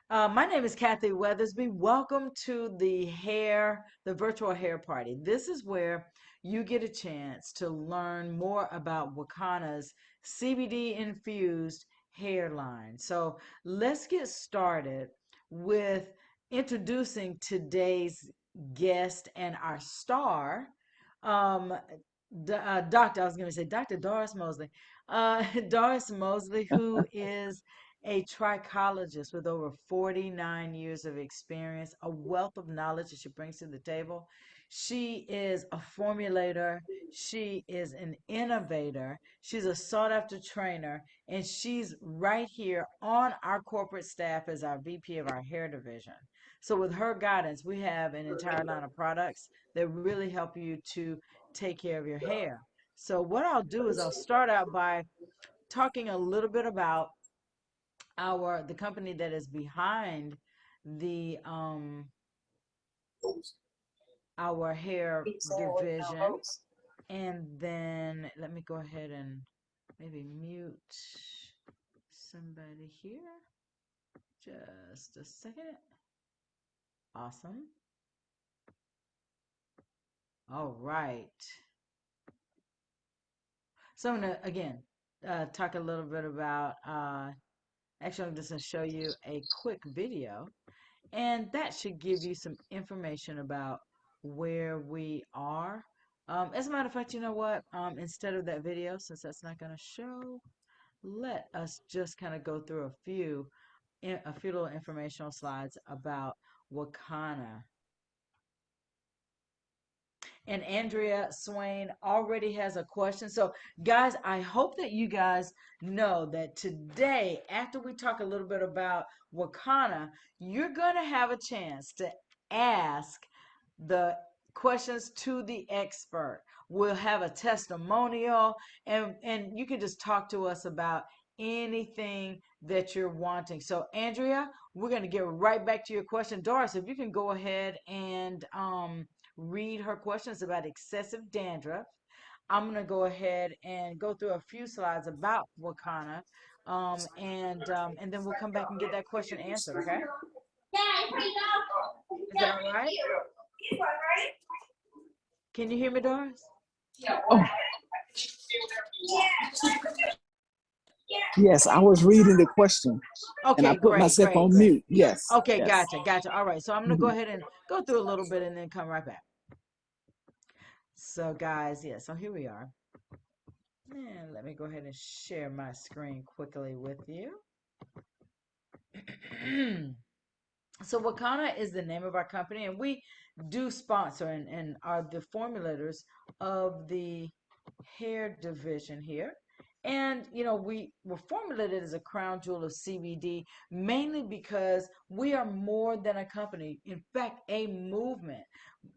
My name is Kathy Weathersby. Welcome to the virtual hair party. This is where you get a chance to learn more about Wakana's CBD infused hairline. So let's get started with introducing today's guest and our star, um, Doctor. I was going to say Dr. Doris Mosley. Doris Mosley, who is a trichologist with over 49 years of experience, a wealth of knowledge that she brings to the table. She is a formulator, she is an innovator, she's a sought after trainer, and she's right here on our corporate staff as our VP of our hair division. So, with her guidance, we have an entire line of products that really help you to take care of your hair. So, what I'll do is I'll start out by talking a little bit about the company that is behind the our hair division, and then let me go ahead and maybe mute somebody here. Just a second. Awesome. All right. So I'm gonna again talk a little bit about actually I'm just gonna show you a quick video, and that should give you some information about where we are. As a matter of fact, you know what? Instead of that video, since that's not going to show, let us just kind of go through a few little informational slides about Wakana. And Andrea Swain already has a question. So, guys, I hope that you guys know that today, after we talk a little bit about Wakana, you're going to have a chance to ask the questions to the expert. We'll have a testimonial, and you can just talk to us about anything that you're wanting. So, Andrea, we're going to get right back to your question. Doris, if you can go ahead and read her questions about excessive dandruff. I'm going to go ahead and go through a few slides about Wakana, and then we'll come back and get that question answered. Okay? Is that all right? Can you hear me, Doris? Oh, yes, I was reading the question and I Okay, put great, myself great, on great. mute. Yes, Okay, yes. gotcha, gotcha. All right, so I'm going to go Mhm. ahead and go through a little bit and then come right back. So, guys, yeah, so here we are. And let me go ahead and share my screen quickly with you. So Wakana is the name of our company, and we do sponsor and are the formulators of the hair division here. And we were formulated as a crown jewel of CBD mainly because we are more than a company. In fact, a movement.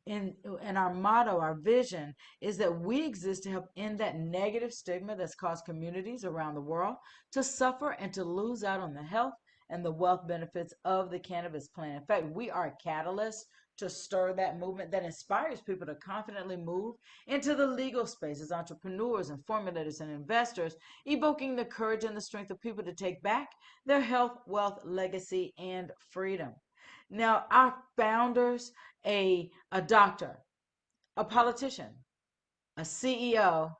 And our motto, our vision is that we exist to help end that negative stigma that's caused communities around the world to suffer and to lose out on the health and the wealth benefits of the cannabis plant. In fact, we are a catalyst to stir that movement that inspires people to confidently move into the legal space as entrepreneurs and formulators and investors, evoking the courage and the strength of people to take back their health, wealth, legacy, and freedom. Now, our founders, a doctor, a politician, a CEO,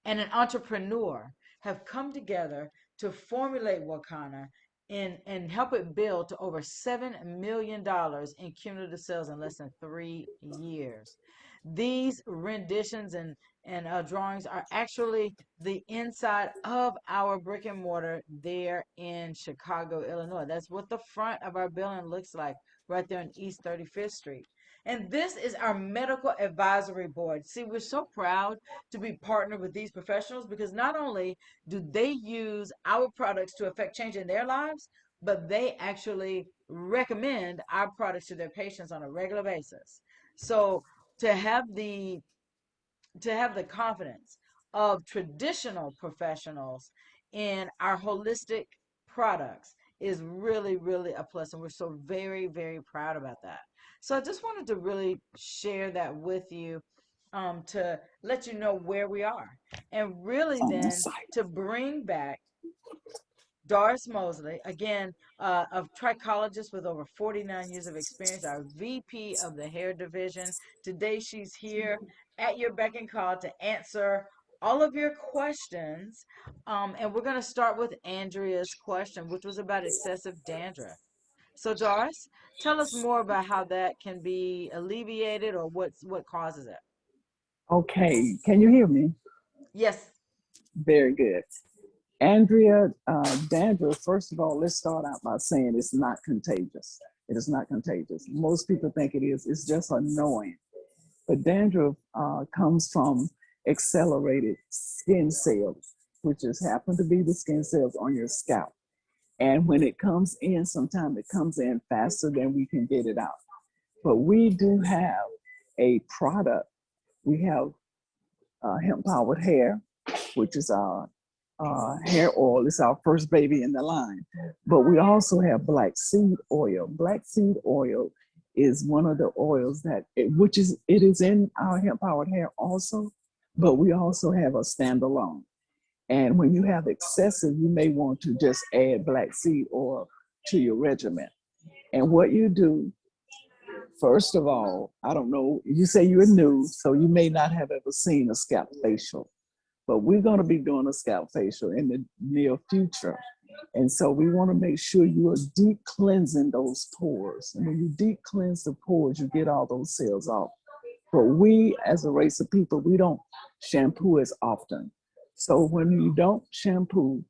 and an entrepreneur have come together to formulate Wakana and help it build to over $7 million in cumulative sales in less than 3 years. These renditions and drawings are actually the inside of our brick and mortar there in Chicago, Illinois. That's what the front of our building looks like right there on East 35th Street. And this is our medical advisory board. See, we're so proud to be partnered with these professionals because not only do they use our products to affect change in their lives, but they actually recommend our products to their patients on a regular basis. So to have the confidence of traditional professionals in our holistic products is really, really a plus. And we're so very, very proud about that. So I just wanted to really share that with you, to let you know where we are. And really On my then site. to bring back Doris Mosley, again, a trichologist with over 49 years of experience, our VP of the hair division. Today, she's here at your beck and call to answer all of your questions. And we're going to start with Andrea's question, which was about excessive dandruff. So, Doris, tell us more about how that can be alleviated or what causes it. Okay, can you hear me? Yes. Very good. Andrea, dandruff, first of all, let's start out by saying it's not contagious. It is not contagious. Most people think it is. It's just annoying. But dandruff comes from accelerated skin cells, which just happen to be the skin cells on your scalp. And when it comes in, sometimes it comes in faster than we can get it out. But we do have a product. We have hemp powered hair, which is our hair oil. It's our first baby in the line. But we also have black seed oil. Black seed oil is one of the oils which is it is in our hemp powered hair also, but we also have a standalone. And when you have excessive, you may want to just add black seed oil to your regimen. And what you do, first of all, I don't know, you say you're new, so you may not have ever seen a scalp facial, but we're going to be doing a scalp facial in the near future. And so we want to make sure you are deep cleansing those pores. And when you deep cleanse the pores, you get all those cells off. But we, as a race of people, we don't shampoo as often. So when you don't shampoo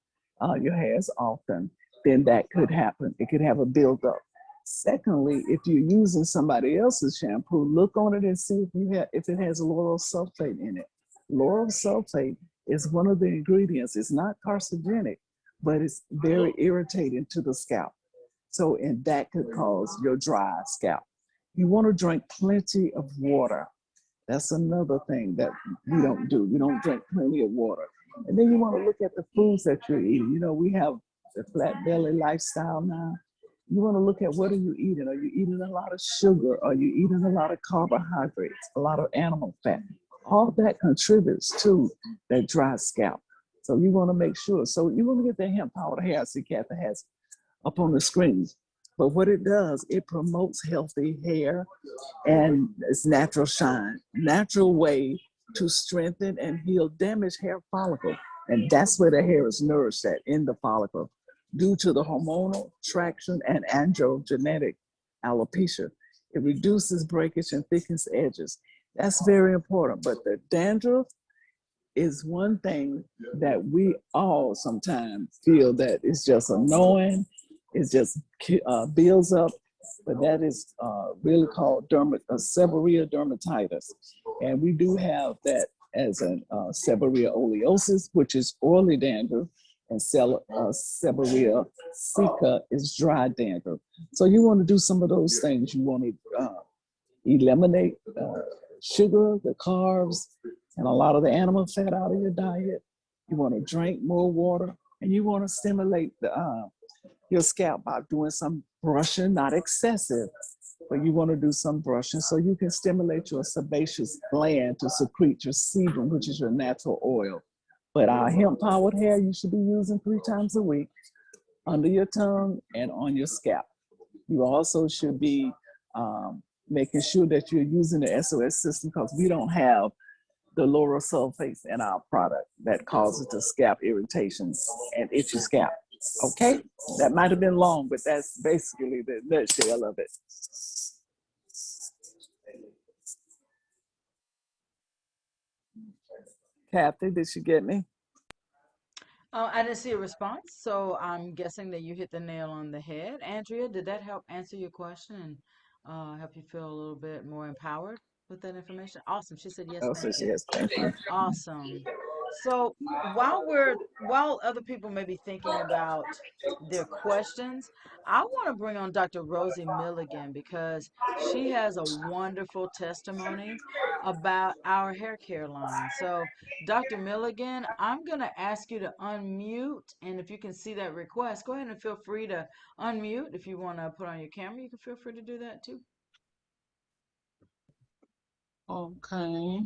your hair as often, then that could happen. It could have a buildup. Secondly, if you're using somebody else's shampoo, look on it and see if it has lauryl sulfate in it. Lauryl sulfate is one of the ingredients. It's not carcinogenic, but it's very irritating to the scalp. So, and that could cause your dry scalp. You want to drink plenty of water. That's another thing that we don't do. We don't drink plenty of water. And then you want to look at the foods that you're eating. You know, we have the flat belly lifestyle now. You want to look at what are you eating? Are you eating a lot of sugar? Are you eating a lot of carbohydrates, a lot of animal fat? All that contributes to that dry scalp. So you want to make sure. So you want to get the hemp powder hair. I see Kathy has up on the screen. But what it does, it promotes healthy hair and it's natural shine, natural way to strengthen and heal damaged hair follicle. And that's where the hair is nourished at, in the follicle, due to the hormonal traction and androgenetic alopecia. It reduces breakage and thickens edges. That's very important. But the dandruff is one thing that we all sometimes feel that it's just annoying. It just builds up, but that is really called seborrhea dermatitis. And we do have that as a seborrhea oleosis, which is oily dandruff, and seborrhea sicca is dry dandruff. So you want to do some of those things. You want to eliminate sugar, the carbs, and a lot of the animal fat out of your diet. You want to drink more water, and you want to stimulate your scalp by doing some brushing, not excessive, but you want to do some brushing so you can stimulate your sebaceous gland to secrete your sebum, which is your natural oil. But our hemp powered hair, you should be using 3 times a week under your tongue and on your scalp. You also should be making sure that you're using the SOS system because we don't have the lauryl sulfates in our product that causes the scalp irritations and itchy scalp. Okay, that might have been long, but that's basically the nutshell of it. Kathy, did she get me? I didn't see a response, so I'm guessing that you hit the nail on the head. Andrea, did that help answer your question and help you feel a little bit more empowered with that information? Awesome. She said yes, Oh, so thank she you. has. Thank you. Awesome. So while other people may be thinking about their questions, I want to bring on Dr. Rosie Milligan because she has a wonderful testimony about our hair care line. So, Dr. Milligan, I'm going to ask you to unmute, and if you can see that request, go ahead and feel free to unmute. If you want to put on your camera, you can feel free to do that too. Okay.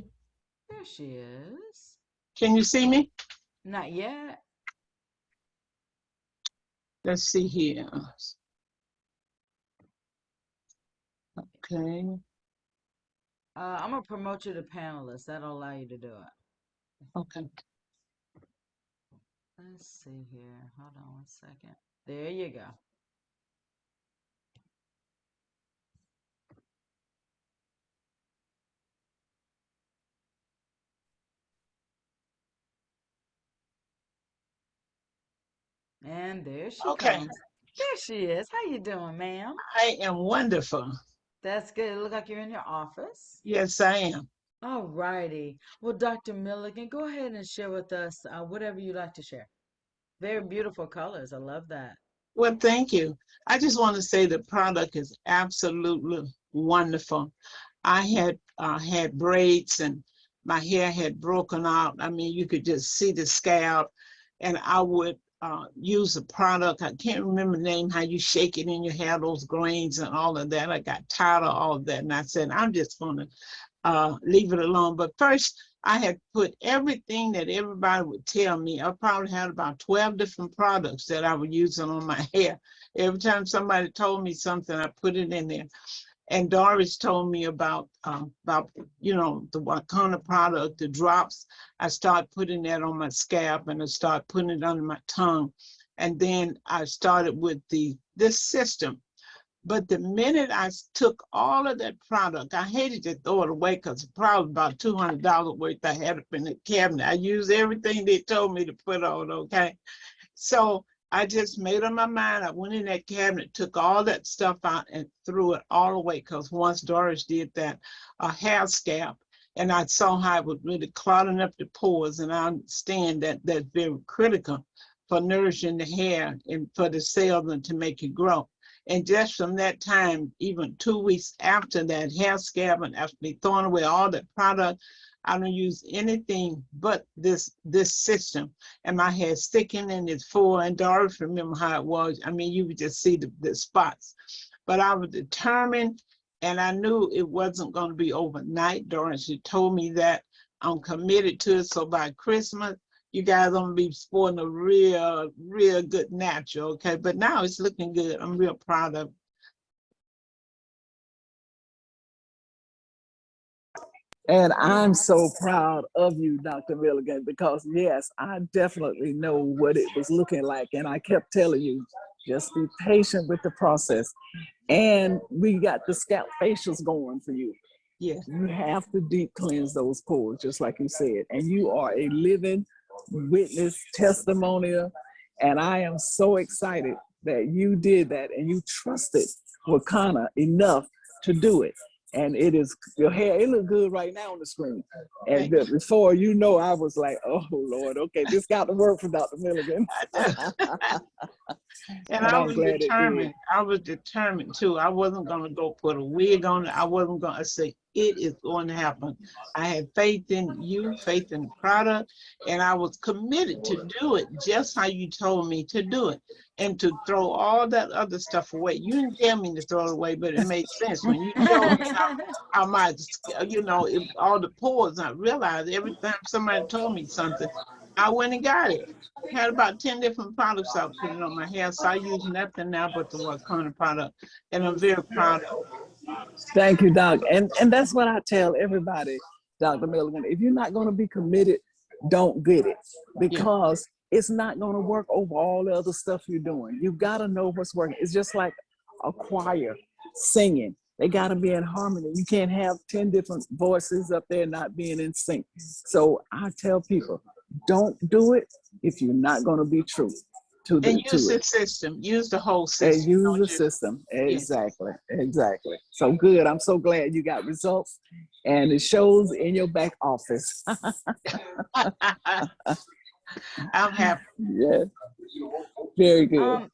There she is. Can you see me? Not yet. Let's see here. Okay. I'm gonna promote you to panelist. That'll allow you to do it. Okay. Let's see here. Hold on one second. There you go. And there she Okay. comes. There she is. How you doing, ma'am? I am wonderful. That's good. It look like you're in your office. Yes, I am. All righty. Well, Dr. Milligan, go ahead and share with us whatever you'd like to share. Very beautiful colors. I love that. Well, thank you. I just want to say the product is absolutely wonderful. I had braids and my hair had broken out. I mean, you could just see the scalp, and I would use a product. I can't remember the name, how you shake it in your hair, those grains and all of that. I got tired of all of that, and I said, I'm just going to leave it alone. But first, I had put everything that everybody would tell me. I probably had about 12 different products that I was using on my hair. Every time somebody told me something, I put it in there. And Doris told me about the Wakanda product, the drops. I started putting that on my scalp, and I started putting it under my tongue. And then I started with this system. But the minute I took all of that product, I hated to throw it away because it's probably about $200 worth I had up in the cabinet. I used everything they told me to put on, okay? So I just made up my mind. I went in that cabinet, took all that stuff out and threw it all away, because once Doris did that hair scalp, and I saw how it was really clogging up the pores, and I understand that that's very critical for nourishing the hair and for the cells and to make it grow. And just from that time, even 2 weeks after that hair scalp, and after me throwing away all that product, I don't use anything but this system. And my hair sticking and it's full. And Doris, remember how it was. I mean, you would just see the spots. But I was determined, and I knew it wasn't going to be overnight. Doris, she told me that. I'm committed to it. So by Christmas, you guys gonna be sporting a real good natural, okay? But now it's looking good. I'm real proud of it. And I'm so proud of you, Dr. Milligan, because yes, I definitely know what it was looking like. And I kept telling you, just be patient with the process. And we got the scalp facials going for you. Yeah. You have to deep cleanse those pores, just like you said. And you are a living witness, testimonial. And I am so excited that you did that and you trusted Wakana enough to do it. And it is, your hair, it look good right now on the screen. And before, I was like, oh Lord, okay, this got to work for Dr. Milligan. And I was determined. I was determined too. I wasn't going to go put a wig on it. I wasn't going to say it is going to happen. I had faith in you, faith in the product, and I was committed to do it just how you told me to do it, and to throw all that other stuff away. You didn't tell me to throw it away, but it made sense when you showed me how my, all the pores. I realized every time somebody told me something, I went and got it. Had about 10 different products I was putting on my hair, so I use nothing now but the Wakanda product, and I'm very proud of it. Thank you, Doc. And that's what I tell everybody, Dr. Milligan. If you're not going to be committed, don't get it, because it's not going to work over all the other stuff you're doing. You've got to know what's working. It's just like a choir singing. They got to be in harmony. You can't have 10 different voices up there not being in sync. So I tell people, don't do it if you're not going to be true to the, and use the system. Use the whole system. And use the system. Exactly. Exactly. So good. I'm so glad you got results, and it shows in your back office. I'm happy. Yeah. Very good.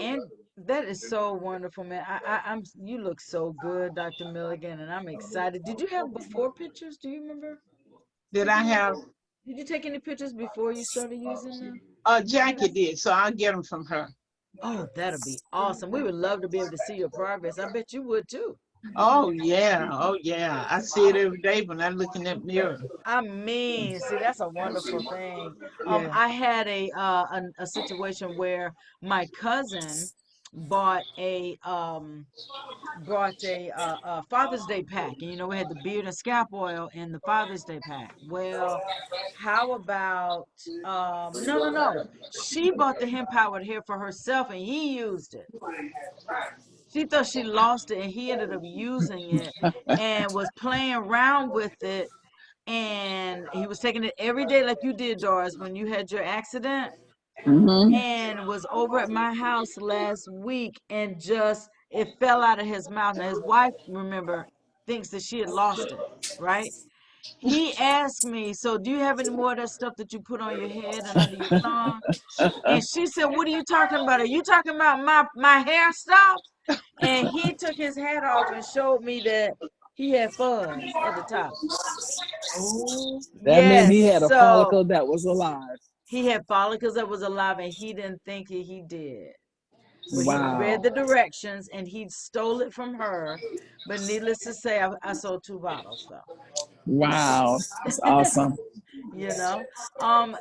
And that is so wonderful, man. I'm you look so good, Dr. Milligan, and I'm excited. Did you have before pictures? Do you remember? Did I have? Did you take any pictures before you started using them? Jackie did, so I'll get them from her. Oh, that'll be awesome. We would love to be able to see your progress. I bet you would too. Oh yeah, oh yeah. I see it every day when I look in that mirror. I mean, see, that's a wonderful thing. Yeah. I had a situation where my cousin bought a Father's Day pack, and we had the beard and scalp oil in the Father's Day pack. Well, how about no. She bought the hemp powered hair for herself and he used it. She thought she lost it and he ended up using it and was playing around with it, and he was taking it every day like you did, Doris, when you had your accident, Hmm. and was over at my house last week and just it fell out of his mouth. Now his wife, remember, thinks that she had lost it, right? He asked me, so do you have any more of that stuff that you put on your head and under your tongue? And she said, what are you talking about? Are you talking about my hair stuff? And he took his hat off and showed me that he had fuzz at the top. Oh, That meant Yes, he had a so follicle that was alive. he had follicles that was alive and he didn't think it, he did. But he read Wow. the directions and he stole it from her. But needless to say, I sold 2 bottles Wow. That's though. awesome. you know.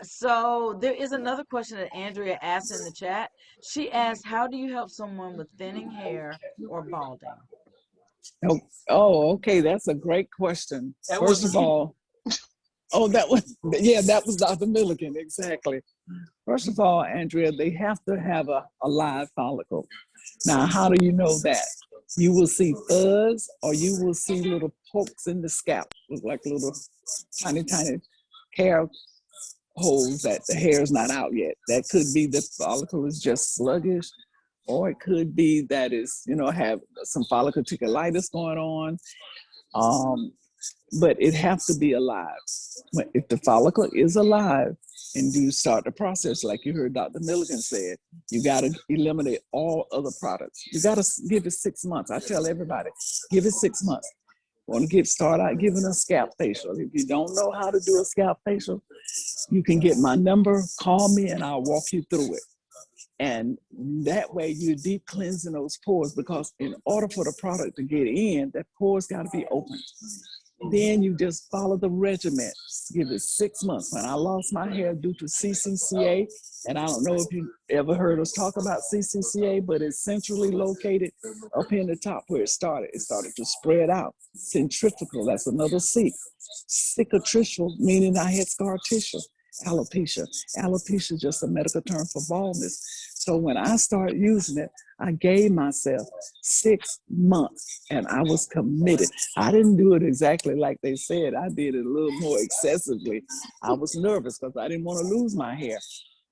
So there is another question that Andrea asked in the chat. She asked, how do you help someone with thinning hair or balding? Oh, oh, okay. That's a great question. that First was of me. all, oh, yeah, that was Dr. Milligan. Exactly. First of all, Andrea, they have to have a live follicle. Now, how do you know that? You will see fuzz or you will see little pokes in the scalp, look like little tiny, tiny hair holes that the hair is not out yet. That could be the follicle is just sluggish, or it could be that is, have some follicle trichilogist going on. Um, but it has to be alive. If the follicle is alive and you start the process, like you heard Dr. Milligan said, you got to eliminate all other products. You got to give it 6 months. I tell everybody, give it 6 months. Want to get started out giving a scalp facial. If you don't know how to do a scalp facial, you can get my number, call me, and I'll walk you through it. And that way you're deep cleansing those pores, because in order for the product to get in, that pores got to be open. Then you just follow the regimen. Give it 6 months. When I lost my hair due to CCCA, and I don't know if you ever heard us talk about CCCA, but it's centrally located up in the top where it started. It started to spread out. Centrifugal, that's another C. Cicatricial, meaning I had scar tissue. Alopecia. Alopecia is just a medical term for baldness. So when I started using it, I gave myself 6 months and I was committed. I didn't do it exactly like they said. I did it a little more excessively. I was nervous because I didn't want to lose my hair.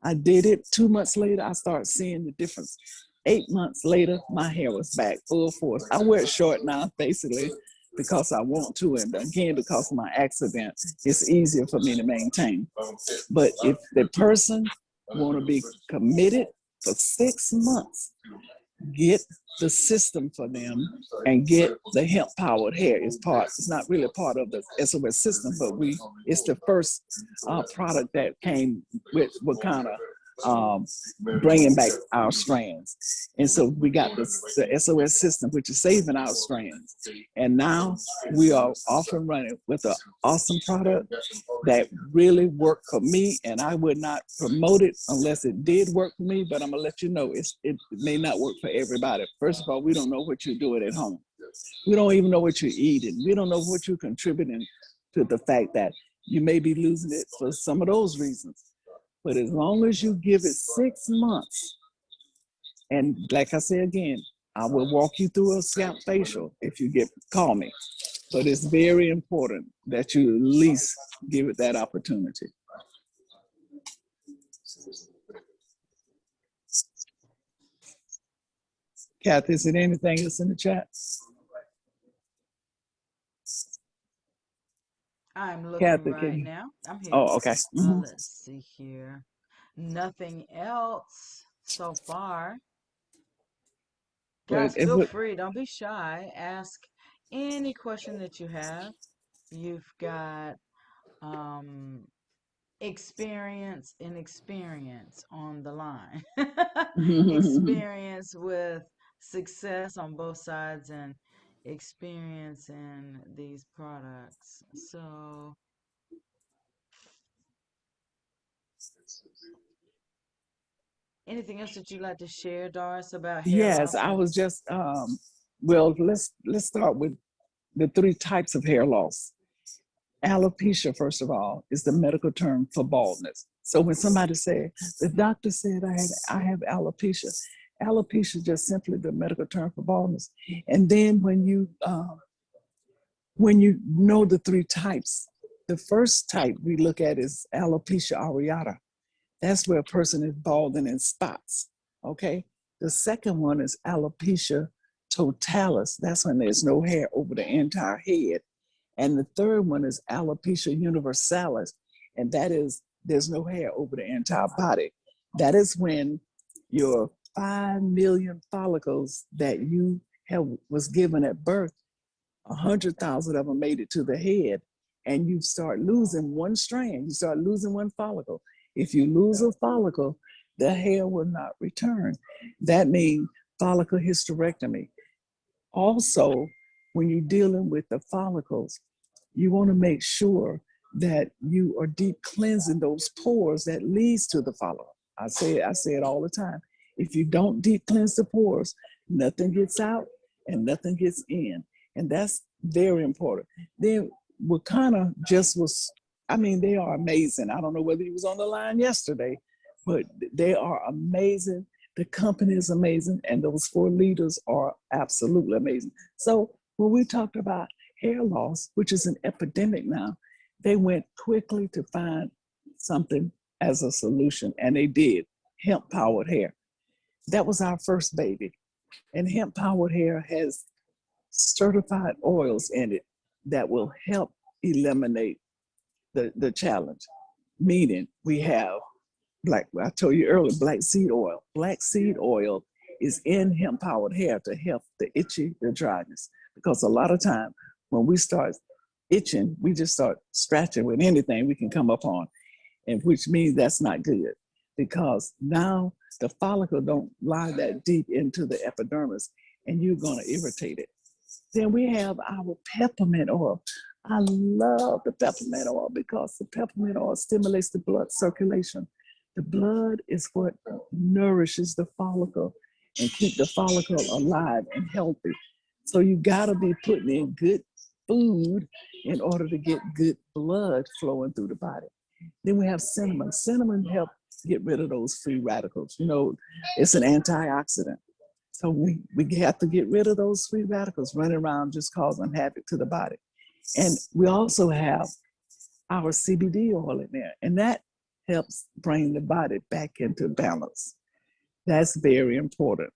I did it. 2 months later, I started seeing the difference. 8 months later, my hair was back full force. I wear it short now, basically, because I want to, and again, because of my accident, it's easier for me to maintain. But if the person want to be committed for 6 months, get the system for them and get the hemp powered hair. It's not really part of the SOS system, but it's the first product that came with what kind of bringing back our strands. And so we got the SOS system, which is saving our strands. And now we are off and running with an awesome product that really worked for me. And I would not promote it unless it did work for me, but I'm gonna let you know it may not work for everybody. First of all, we don't know what you're doing at home. We don't even know what you're eating. We don't know what you're contributing to the fact that you may be losing it for some of those reasons. But as long as you give it 6 months, and like I said again, I will walk you through a scalp facial if you call me. But it's very important that you at least give it that opportunity. Kathy, is there anything else in the chat? I'm looking Kathy, right can now. I'm here. oh, okay. Mhm. Let's see here. Nothing else so far. But Guys, it feel would, free. Don't be shy. Ask any question that you have. You've got um, experience on the line. Experience with success on both sides, and experience in these products. So, anything else that you'd like to share, Doris, about hair Yes, loss? I was just well, let's start with the three types of hair loss. Alopecia, first of all, is the medical term for baldness. So when somebody said, the doctor said I have alopecia, alopecia is just simply the medical term for baldness. And then when you know the three types, the first type we look at is alopecia areata. That's where a person is balding in spots. Okay. The second one is alopecia totalis. That's when there's no hair over the entire head. And the third one is alopecia universalis, and that is there's no hair over the entire body. That is when your 5 million follicles that you have was given at birth, 100,000 of them made it to the head, and you start losing one strand, you start losing one follicle. If you lose a follicle, the hair will not return. That means follicle hysterectomy. Also, when you're dealing with the follicles, you want to make sure that you are deep cleansing those pores that leads to the follicle. I say it all the time. If you don't deep cleanse the pores, nothing gets out and nothing gets in. And that's very important. Then Wakana just was, I mean, they are amazing. I don't know whether he was on the line yesterday, but they are amazing. The company is amazing, and those four leaders are absolutely amazing. So when we talked about hair loss, which is an epidemic now, they went quickly to find something as a solution, and they did hemp powered hair. That was our first baby. And hemp powered hair has certified oils in it that will help eliminate the challenge. Meaning, we have I told you earlier, black seed oil. Black seed oil is in hemp powered hair to help the itchy, the dryness. Because a lot of time when we start itching, we just start scratching with anything we can come up on, and which means that's not good, because now the follicle don't lie that deep into the epidermis, and you're going to irritate it. Then we have our peppermint oil. I love the peppermint oil because the peppermint oil stimulates the blood circulation. The blood is what nourishes the follicle and keep the follicle alive and healthy. So you gotta be putting in good food in order to get good blood flowing through the body. Then we have cinnamon. Cinnamon helps get rid of those free radicals. You know, it's an antioxidant. So we have to get rid of those free radicals running around just causing havoc to the body. And we also have our CBD oil in there, and that helps bring the body back into balance. That's very important.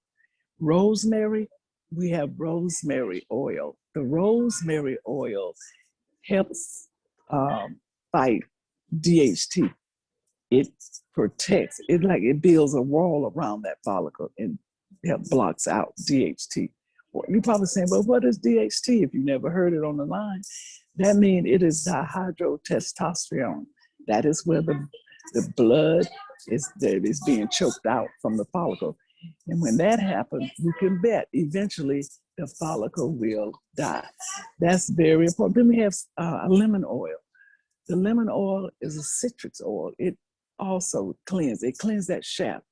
Rosemary, we have rosemary oil. The rosemary oil helps fight DHT. It protects, it builds a wall around that follicle and it blocks out DHT. Well, you're probably saying, well, what is DHT if you never heard it on the line? That means it is dihydrotestosterone. That is where the blood is being choked out from the follicle. And when that happens, you can bet eventually the follicle will die. That's very important. Then we have a lemon oil. The lemon oil is a citrus oil. It also cleanses. It cleans that shaft.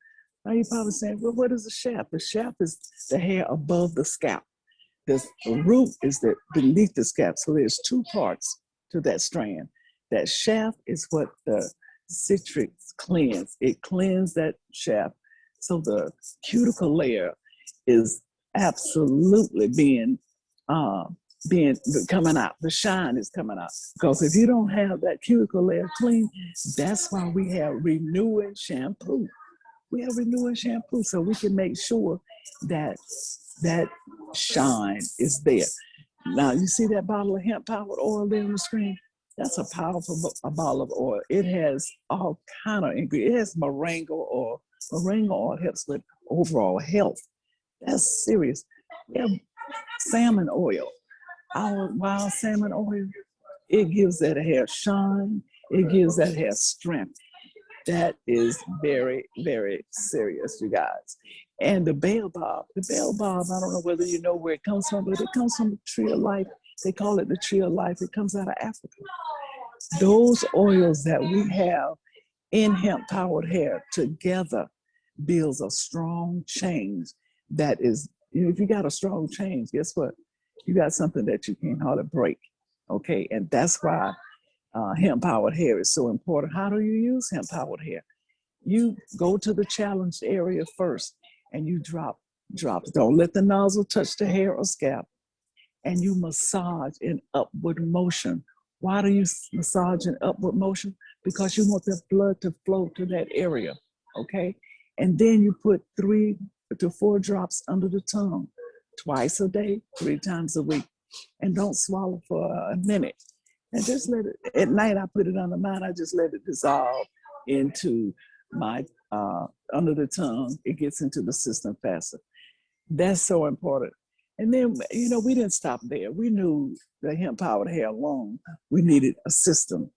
Now you're probably saying, well, what is the shaft? The shaft is the hair above the scalp. The root is beneath the scalp. So there's two parts to that strand. That shaft is what the citrus cleans. It cleans that shaft. So the cuticle layer is absolutely coming out. The shine is coming out. Because if you don't have that cuticle layer clean, that's why we have renewing shampoo. We have renewing shampoo so we can make sure that that shine is there. Now you see that bottle of hemp powered oil there on the screen? That's a powerful bottle of oil. It has all kind of ingredients. It has moringa oil. Moringa oil helps with overall health. That's serious. We have salmon oil. Our wild salmon oil, it gives that hair shine. It gives that hair strength. That is very, very serious, you guys. And the baobab, I don't know whether you know where it comes from, but it comes from the tree of life. They call it the tree of life. It comes out of Africa. Those oils that we have in hemp powered hair together builds a strong change that is, if you got a strong change, guess what? You got something that you can't hardly break. Okay. And that's why hemp powered hair is so important. How do you use hemp powered hair? You go to the challenged area first and you drop drops. Don't let the nozzle touch the hair or scalp. And you massage in upward motion. Why do you massage in upward motion? Because you want the blood to flow to that area, okay? And then you put 3 to 4 drops under the tongue, twice a day, 3 times a week. And don't swallow for a minute. And just let it, at night I put it under mine, I just let it dissolve into my, under the tongue. It gets into the system faster. That's so important. And then, you know, we didn't stop there. We knew the hemp powered hair alone, we needed a system.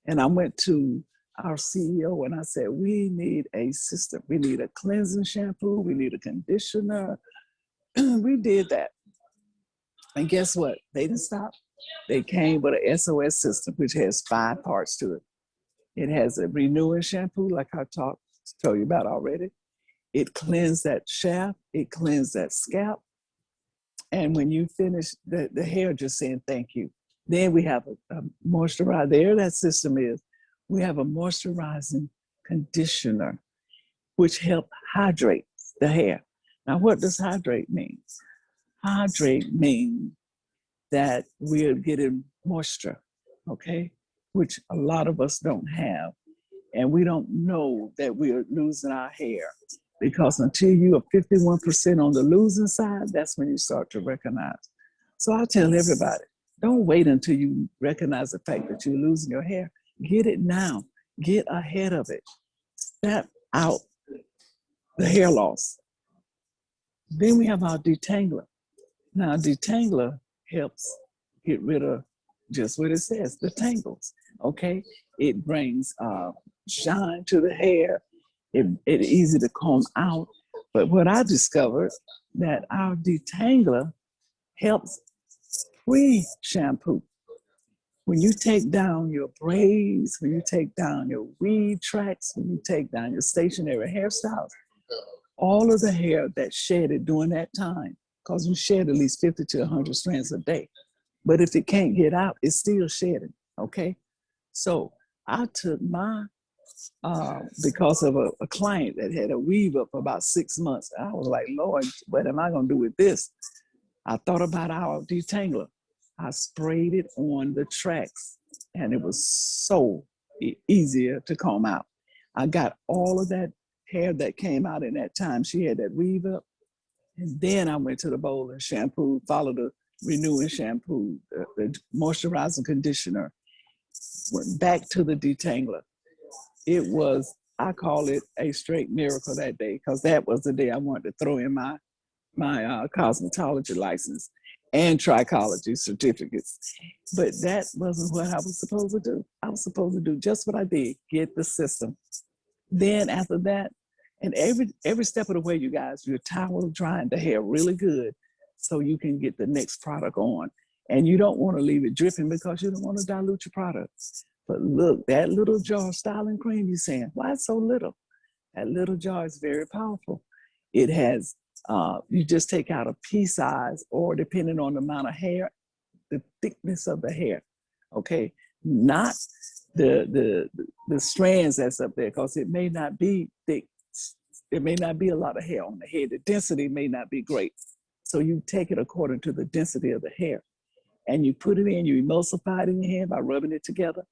And I went to our CEO and I said, we need a system. We need a cleansing shampoo. We need a conditioner. We did that. And guess what? They didn't stop. They came with an SOS system, which has 5 parts to it. It has a renewing shampoo, like I told you about already. It cleansed that shaft. It cleansed that scalp. And when you finish, the hair just saying thank you. Then we have a moisturizer. There that system is. We have a moisturizing conditioner, which help hydrate the hair. Now, what does hydrate mean? Hydrate means that we're getting moisture, okay? Which a lot of us don't have. And we don't know that we're losing our hair, because until you are 51% on the losing side, that's when you start to recognize. So I tell everybody, don't wait until you recognize the fact that you're losing your hair. Get it now. Get ahead of it. Step out the hair loss. Then we have our detangler. Now, detangler helps get rid of just what it says, the tangles, okay? It brings shine to the hair. It's easy to comb out. But what I discovered, that our detangler helps pre-shampoo. When you take down your braids, when you take down your weave tracks, when you take down your stationary hairstyles, all of the hair that shedded during that time, because you shed at least 50 to 100 strands a day. But if it can't get out, it's still shedding, okay? So I took my, because of a client that had a weave up for about 6 months, I was like, Lord, what am I gonna do with this? I thought about our detangler. I sprayed it on the tracks and it was so easier to comb out. I got all of that hair that came out in that time. She had that weave up. And then I went to the bowl and shampoo, followed the renewing shampoo, the moisturizing conditioner, went back to the detangler. It was, I call it a straight miracle that day, because that was the day I wanted to throw in my cosmetology license and trichology certificates. But that wasn't what I was supposed to do. I was supposed to do just what I did, get the system. Then after that, and every step of the way, you guys, you're towel drying the hair really good so you can get the next product on. And you don't want to leave it dripping because you don't want to dilute your product. But look, that little jar of styling cream, you're saying, why so little? That little jar is very powerful. It has, you just take out a pea size, or depending on the amount of hair, the thickness of the hair, okay? Not the strands that's up there, because it may not be thick. There may not be a lot of hair on the head. The density may not be great. So you take it according to the density of the hair. And you put it in, you emulsify it in your hair by rubbing it together.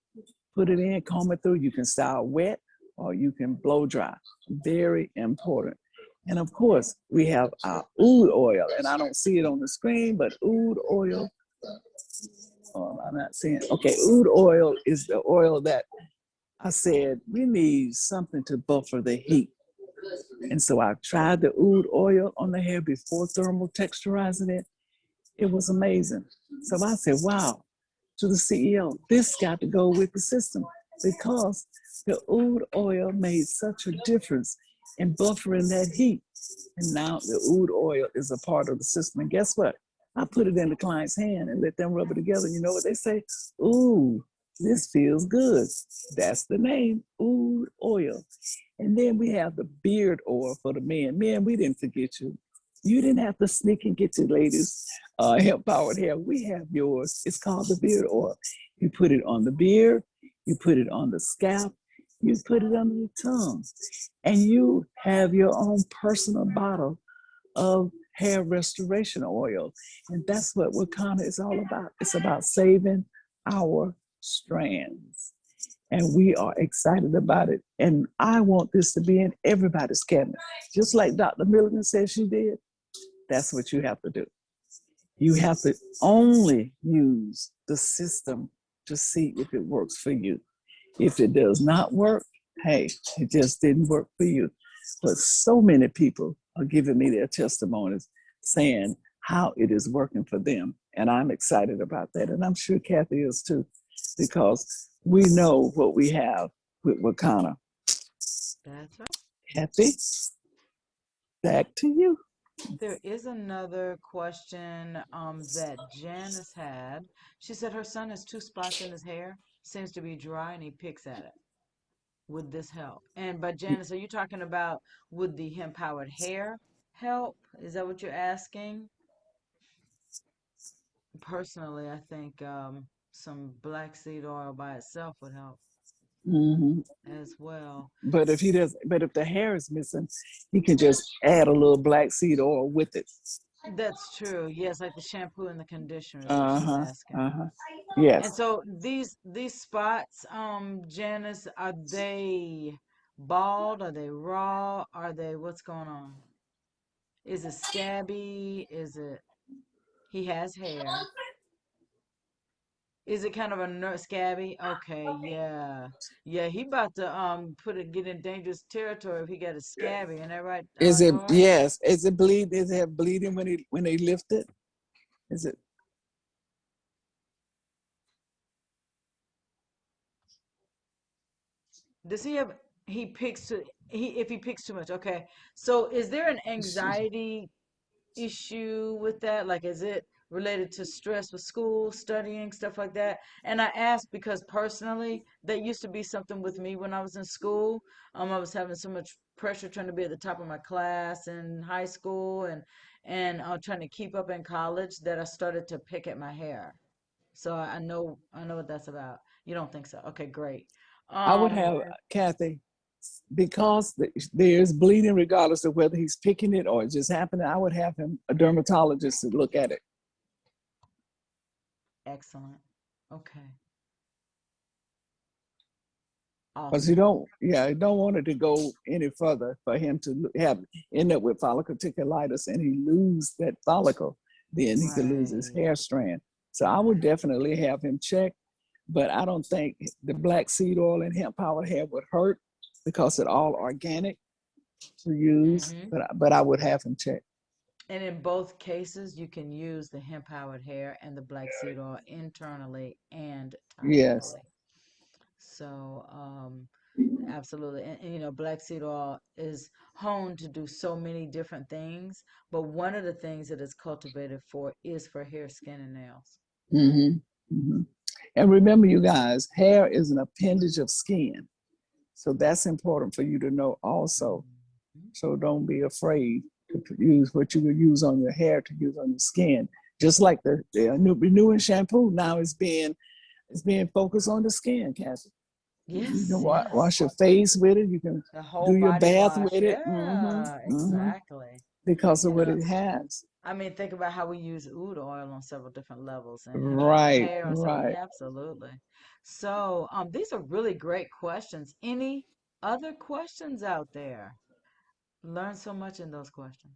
Put it in, comb it through. You can style wet or you can blow dry. Very important. And of course, we have our oud oil. And I don't see it on the screen, but oud oil, oh, I'm not seeing, okay, oud oil is the oil that I said, we need something to buffer the heat. And so I tried the oud oil on the hair before thermal texturizing it. It was amazing. So I said, wow, to the CEO, this got to go with the system. because the oud oil made such a difference in buffering that heat. And now the oud oil is a part of the system. And guess what? I put it in the client's hand and let them rub it together. You know what they say? Ooh, this feels good. That's the name, oud oil. And then we have the beard oil for the men. Men, we didn't forget you. You didn't have to sneak and get your ladies hemp powered hair. We have yours. It's called the beard oil. You put it on the beard, you put it on the scalp, you put it under the tongue, and you have your own personal bottle of hair restoration oil. And that's what Wakanda is all about. It's about saving our strands. And we are excited about it. And I want this to be in everybody's cabinet. Just like Dr. Milligan said she did, that's what you have to do. You have to only use the system to see if it works for you. If it does not work, hey, it just didn't work for you. But so many people are giving me their testimonies saying how it is working for them. And I'm excited about that. And I'm sure Kathy is too, because we know what we have with Wakana. That's right. Kathy, back to you. There is another question that Janice had. She said her son has 2 spots in his hair, seems to be dry, and he picks at it. Would this help? And but Janice, are you talking about would the hemp powered hair help? Is that what you're asking? Personally, I think some black seed oil by itself would help Mm-hmm. as well. But if he does, but if the hair is missing, he can just add a little black seed oil with it. That's true. Yes, like the shampoo and the conditioner is what she's Uh-huh. asking. Uh-huh. And Yes. so these spots, Janice, are they bald? Are they raw? Are they what's going on? Is it scabby? Is it he has hair? Is it kind of a scabby? Okay, yeah. Yeah, he about to get in dangerous territory if he got a scabby, ain't that right, Is it Doris? yes? Is it bleed? Does it have bleeding when they lift it? Is it Does he have he picks too he if he picks too much, okay. So is there an anxiety issue with that? Like, is it related to stress with school, studying, stuff like that? And I ask because personally, that used to be something with me when I was in school. I was having so much pressure trying to be at the top of my class in high school and trying to keep up in college that I started to pick at my hair. So I know what that's about. You don't think so? Okay, great. I would Um, have Kathy, because there's bleeding regardless of whether he's picking it or it just happening. I would have him a dermatologist to look at it Excellent. Okay. because you Awesome. don't, yeah, you don't want it to go any further for him to have end up with folliculitis and he lose that follicle, then he could lose his Right. hair strand. So I would Right. definitely have him check, but I don't think the black seed oil and hemp powered hair would hurt because it's all organic to use. Mm-hmm. But I would have him check. And in both cases, you can use the hemp powered hair and the black seed oil internally and Yes. topically. So, absolutely. And you know, black seed oil is honed to do so many different things, but one of the things that it's cultivated for is for hair, skin, and nails. Mm-hmm. Mm-hmm. And remember, you guys, hair is an appendage of skin. So that's important for you to know also. Mhm. So don't be afraid to use what you would use on your hair to use on your skin. Just like the new renewing shampoo now is being focused on the skin, Kathy. You Yes, can yes. wash your face with it. You can The whole do your body bath wash. with it. Mm-hmm. Yeah, Mm-hmm. exactly. Because of You what know, it has. I mean, think about how we use oud oil on several different levels and hemp powered Right, hair and several, right. yeah, absolutely. So, these are really great questions. Any other questions out there? Learn so much in those questions.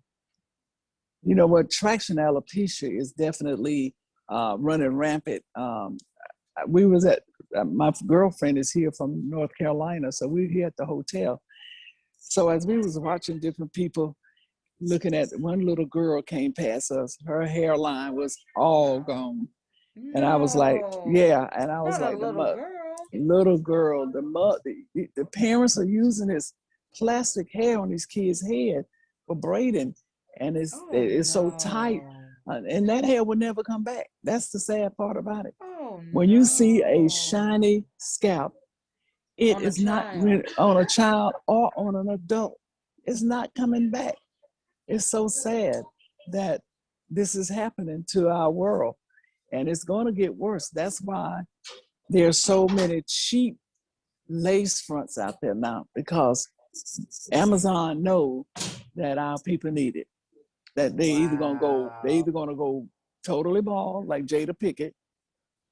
You know what? Traction alopecia is definitely running rampant. We was at my girlfriend is here from North Carolina, so we were here at the hotel. So as we was watching different people, looking at one little girl came past us, her hairline was all gone, and I was like, No, yeah, and I was not a like, little girl. little girl, the parents are using this plastic hair on these kids' head for braiding, and Oh it's so tight, no. and that hair will never come back. That's the sad part about it. Oh When you see a no. shiny scalp, it On a is not child. on a child or on an adult. It's not coming back. It's so sad that this is happening to our world, and it's going to get worse. That's why there's so many cheap lace fronts out there now, because Amazon knows that our people need it. That they Wow. either gonna go totally bald like Jada Pickett,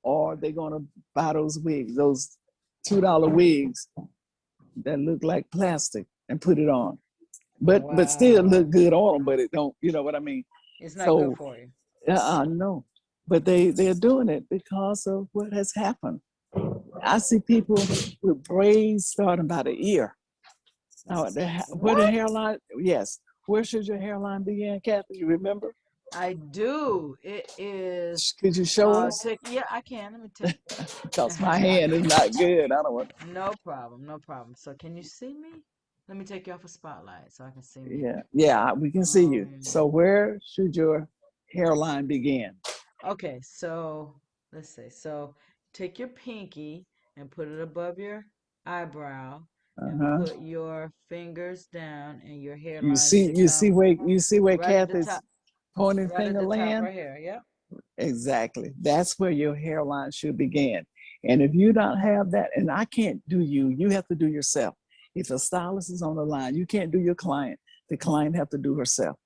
or they're gonna buy those wigs, those $2 wigs that look like plastic, and put it on. But still look Wow. good on them, but it don't, you know what I mean? It's not good So for you. no. But they're doing it because of what has happened. I see people with braids starting by the ear. Now, where the What? hairline, yes. Where should your hairline begin, Kathy? You remember? I do. It is Could you show us? take yeah, I can. Let me take Because my hand is not good. I don't want. no problem, no problem. So can you see me? Let me take you off a spotlight so I can see me. Yeah, we can see you. So Um, where should your hairline begin? okay, so let's see. So take your pinky and put it above your eyebrow and Uh-huh. put your fingers down and your You hairline see, should come you see where right at the Kathy's top, pointing right at finger the top land? right here. Yep. Exactly. That's where your hairline should begin. And if you don't have that, and I can't do you, you have to do yourself. If a stylist is on the line, you can't do your client. The client have to do herself.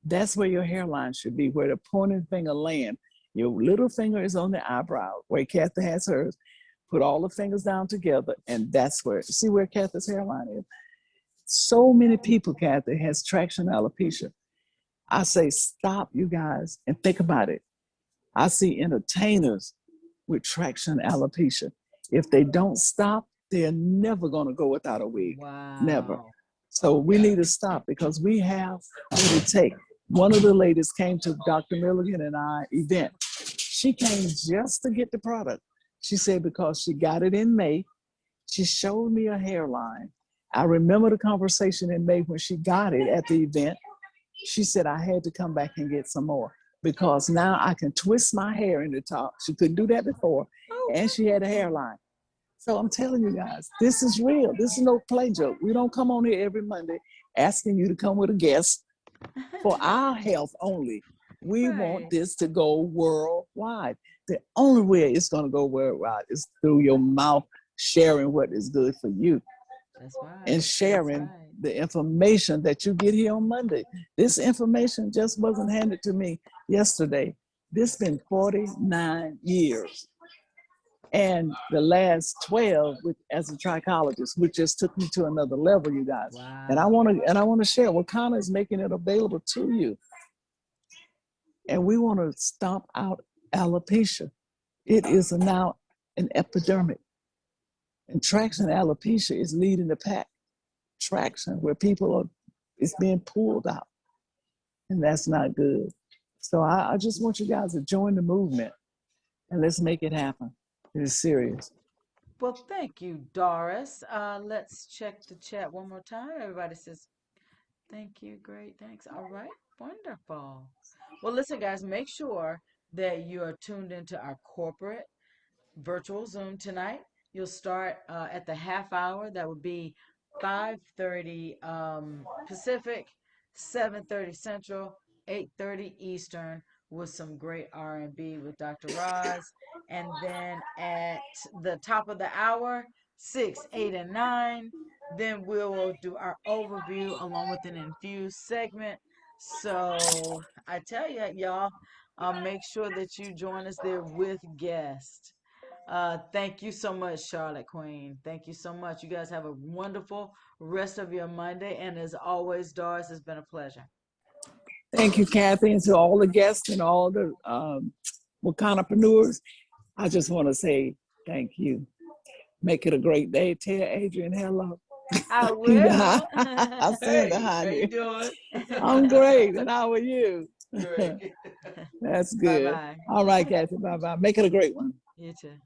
That's where your hairline should be, where the pointing finger land. Your little finger is on the eyebrow, where Kathy has hers. Put all the fingers down together, and that's where, see where Kathy's hairline is? So many people, Kathy, has traction alopecia. I say, stop, you guys, and think about it. I see entertainers with traction alopecia. If they don't stop, they're never going to go without a wig. Never. Wow. So we need to stop, because we have what it takes. One of the ladies came to Dr. Milligan and I event. She came just to get the product. She said because she got it in May, she showed me a hairline. I remember the conversation in May when she got it at the event. She said I had to come back and get some more, because now I can twist my hair in the top. She couldn't do that before. Oh. And she had a hairline. So I'm telling you guys, this is real. This is no play joke. We don't come on here every Monday asking you to come with a guest for our health only. We want Right. this to go worldwide. The only way it's going to go worldwide is through your mouth sharing what is good for you, That's and right. That's sharing right. the information that you get here on Monday. This information just wasn't handed to me yesterday. This has been 49 years. And the last 12 as a trichologist, which just took me to another level, you guys. And I Wow. want to share what Wakanda is making it available to you. And we want to stomp out alopecia. It is now an epidemic. And traction alopecia is leading the pack. Traction, where people are, it's being pulled out. And that's not good. So I just want you guys to join the movement, and let's make it happen. It is serious. Well, thank you, Doris. Let's check the chat one more time. Everybody says, thank you, great, thanks. All right, wonderful. Well, listen, guys, make sure that you are tuned into our corporate virtual Zoom tonight. You'll start at the half hour. That would be 5:30 Pacific, 7:30 Central, 8:30 Eastern, with some great R&B with Dr. Roz. And then at the top of the hour, 6, 8, and 9, then we will do our overview along with an infused segment. So I tell you, y'all, make sure that you join us there with guests. Thank you so much, Charlotte Queen. Thank you so much. You guys have a wonderful rest of your Monday. And as always, Doris, it's been a pleasure. Thank you, Kathy, and to all the guests and all the Wakanapreneurs. I just want to say thank you. Make it a great day. Tell Adrian hello. I He behind, will. I'm saying Hey, behind how you you. doing? I'm great, and how are you? Great. That's Bye good. bye. All right, Kathy, bye-bye. Make it a great one. You too.